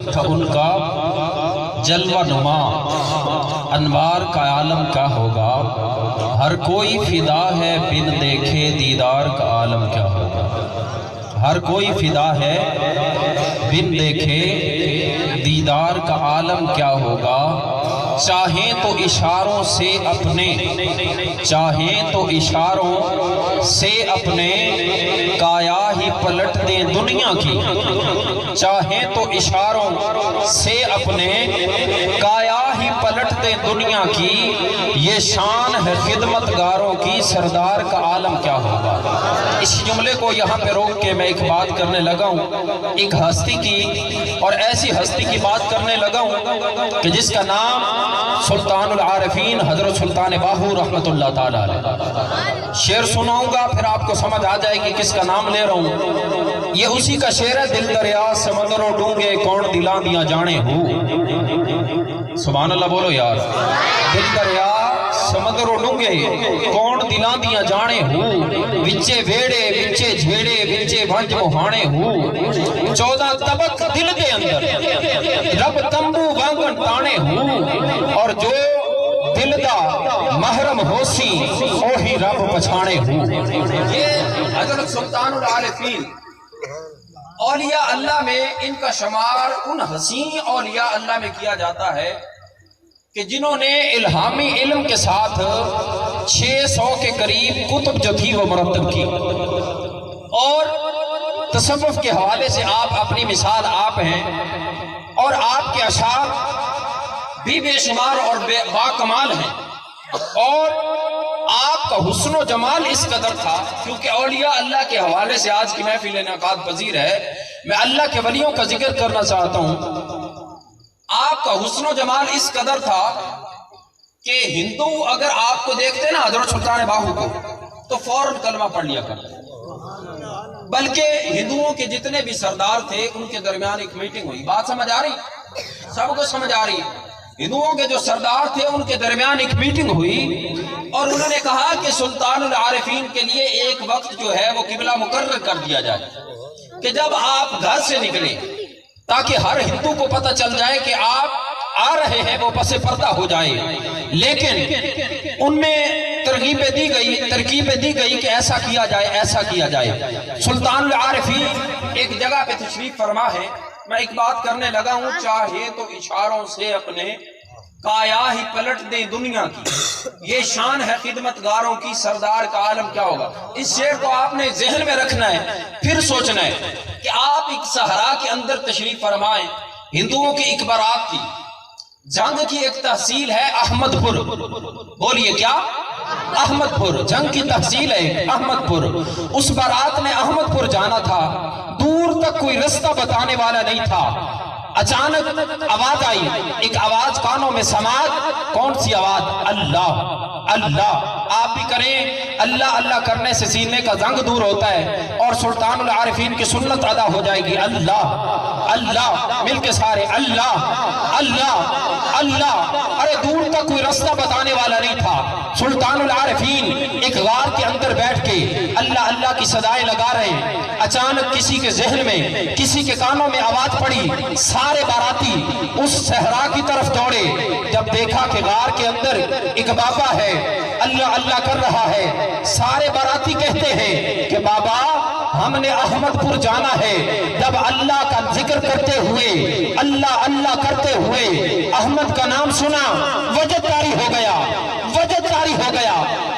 था उनका जलवा नुमा, अनवार का आलम क्या होगा। हर कोई फिदा है बिन देखे दीदार का आलम क्या होगा। हर कोई फिदा है बिन देखे दीदार का आलम क्या होगा। चाहें तो इशारों से अपने, चाहें तो इशारों से अपने काया ही पलट दें दुनिया की। चाहें तो इशारों से अपने काया ही पलट दें दुनिया की। ये शान है खिदमतगारों की, सरदार का आलम क्या होगा। इस जुमले को यहाँ पे रोक के मैं एक बात करने लगा हूँ, एक हस्ती की, और ऐसी हस्ती की बात करने लगा हूँ कि जिसका नाम सुल्तानुल आरिफीन हजरत सुल्तान बाहू रहमतुल्लाह ताला अलैह। शेर सुनाऊंगा फिर आपको समझ आ जाएगी किसका नाम ले रहा हूँ। ये उसी का शेर है। दिल दरिया समंदरों डूंगे कौन दिला दिया जाने हो। सुभान अल्लाह बोलो यार। दिल दरिया समंदरों डूंगे कौन दिला दिया जाने हो। विच्चे वेड़े विच्चे झेड़े विच्चे भंज मुहाने हो। 14 तबक दिल के अंदर रब तंबू वांगन ताने हो। और जो दिल दा महरम होसी ओही रब पछाने हो। ये हजरत सुल्तानुल आरिफीन औलिया अल्लाह में इनका शुमार उन हसीन औलिया अल्लाह में किया जाता है कि जिन्होंने इल्हामी इल्म के साथ 600 के करीब कुतुब जो थी वो मुरत्तब की। और तसव्वुफ के हवाले से आप अपनी मिसाल आप हैं, और आपके अशार भी बेशुमार और बाकमाल हैं। और आपका हुस्न जमाल इस कदर था, क्योंकि औलिया अल्लाह के हवाले से आज की महफिल इनेकाद पजीर है। मैं अल्लाह के वलियों का जिक्र करना चाहता हूं। आपका हुस्न जमाल इस कदर था कि हिंदू अगर आपको देखते ना हजरत सुल्तान बाहू को, तो फौरन कलमा पढ़ लिया करते। बल्कि हिंदुओं के जितने भी सरदार थे उनके दरमियान एक मीटिंग हुई। बात समझ आ रही, सबको समझ आ रही। हिंदुओं के जो सरदार थे उनके दरमियान एक मीटिंग हुई, और उन्होंने कहा कि सुल्तानुल आरिफीन के लिए एक वक्त जो है वो किबला मुकर्रर कर दिया जाए कि जब आप घर से निकले, ताकि हर हिंदू को पता चल जाए कि आप आ रहे हैं, वो पसे पर्दा हो जाए। लेकिन उनमें तरकीबें दी गई कि ऐसा किया जाए, ऐसा किया जाए। सुल्तानुल आरिफीन एक जगह पे तशरीफ फरमा है। मैं एक बात करने लगा हूं, चाहे तो इशारों से अपने काया ही पलट दे दुनिया की। ये शान है खिदमतगारों की, सरदार का आलम क्या होगा। इस शेर को आपने जहन में रखना है, फिर सोचना है कि आप एक सहरा के अंदर तशरीफ फरमाएं। हिंदुओं की एक बारात थी, जंग की एक तहसील है अहमदपुर। बोलिए क्या? अहमदपुर जंग की तहसील है अहमदपुर। उस बारात ने अहमदपुर जाना था। दूर तक कोई रास्ता बताने वाला नहीं था। अचानक आवाज आई, एक आवाज कानों में समाज। कौन सी आवाज? अल्लाह अल्लाह। आप भी करें, अल्लाह अल्लाह करने से सीने का जंग दूर होता है और सुल्तानुल आरिफीन की सुन्नत अदा हो जाएगी। अल्लाह अल्लाह मिलके सारे अल्लाह अल्लाह अल्लाह। अरे दूर तक कोई रास्ता बताने वाला नहीं था। सुल्तानुल आरिफीन एक गार के अंदर बैठ के अल्लाह अल्लाह की सदाएं लगा रहे हैं। अचानक किसी के जहन में, किसी के कानों में आवाज पड़ी। सारे बाराती उस सहरा की तरफ दौड़े। जब देखा कि गार के अंदर एक बाबा है, अल्लाह अल्लाह कर रहा है। सारे बाराती कहते हैं कि बाबा हमने अहमदपुर जाना है। जब अल्लाह का जिक्र करते हुए, अल्लाह अल्लाह करते हुए अहमद का नाम सुना, वजद तारी हो गया, वजद तारी हो गया।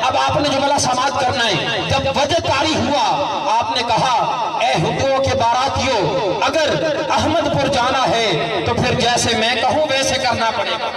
अब आपने जुमला समाप्त करना है। जब वजद तारी हुआ, आपने कहा ए हिंदुओं के बारातियों, अगर अहमदपुर जाना है तो फिर जैसे मैं कहूं वैसे करना पड़ेगा,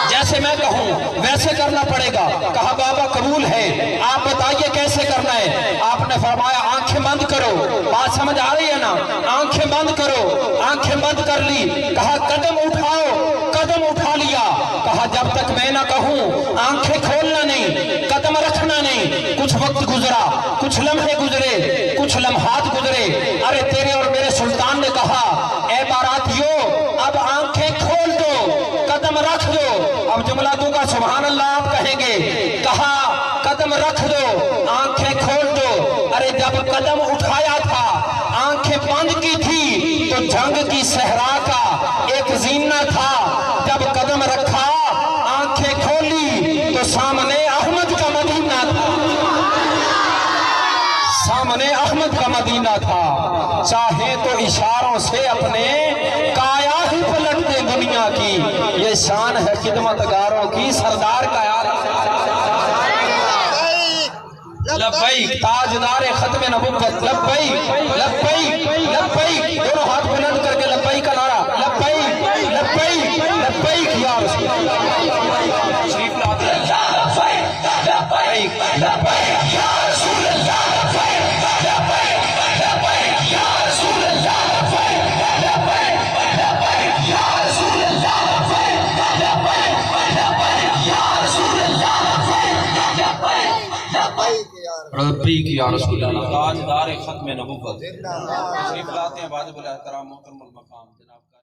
जैसे मैं कहूं वैसे करना पड़ेगा। कहा बाबा कबूल है, आप बताइए कैसे करना है। आपने फरमाया आंखें बंद करो। बात समझ आ रही है ना? आंखें बंद करो। आंखें बंद कर ली। कहा कदम उठाओ, कदम उठा लिया। कहा जब तक मैं ना कहूं आंखें खोलना नहीं, कदम रखना नहीं। कुछ वक्त गुजरा, कुछ लम्हे गुजरे, कुछ लम्हात गुजरे। अरे तेरे और मेरे सुल्तान ने कहा ए बारातियों, अब आंखें खोल दो, कदम रख दो। अब जुमला दूंगा, सुभान अल्लाह आप कहेंगे। कहा कदम रख दो, आंखें खोल दो। अरे जब कदम उठाया था, आंखें बंद की थी, तो جنگ کی صحرا کا ایک زینہ تھا، جب قدم رکھا آنکھیں کھولی تو سامنے احمد کا مدینہ تھا، سامنے احمد کا مدینہ تھا۔ چاہے تو اشاروں سے اپنے کایا ہی پلٹ دے دنیا کی، یہ شان ہے خدمتگاروں کی، سردار کا یاد۔ لبیک تاجدار ختم نبوت، لبیک لبیک لبیک، دونوں ہاتھ بلند کر کے لبیک کا نعرہ، لبیک لبیک لبیک یا رسول اللہ، شریف لاتے ہیں، لبیک لبیک یا رسول اللہ، لبیک یا رسول اللہ، تاجدار ختم نبوت، شریف لاتے ہیں، واجب الاحترام محترم المقام جناب۔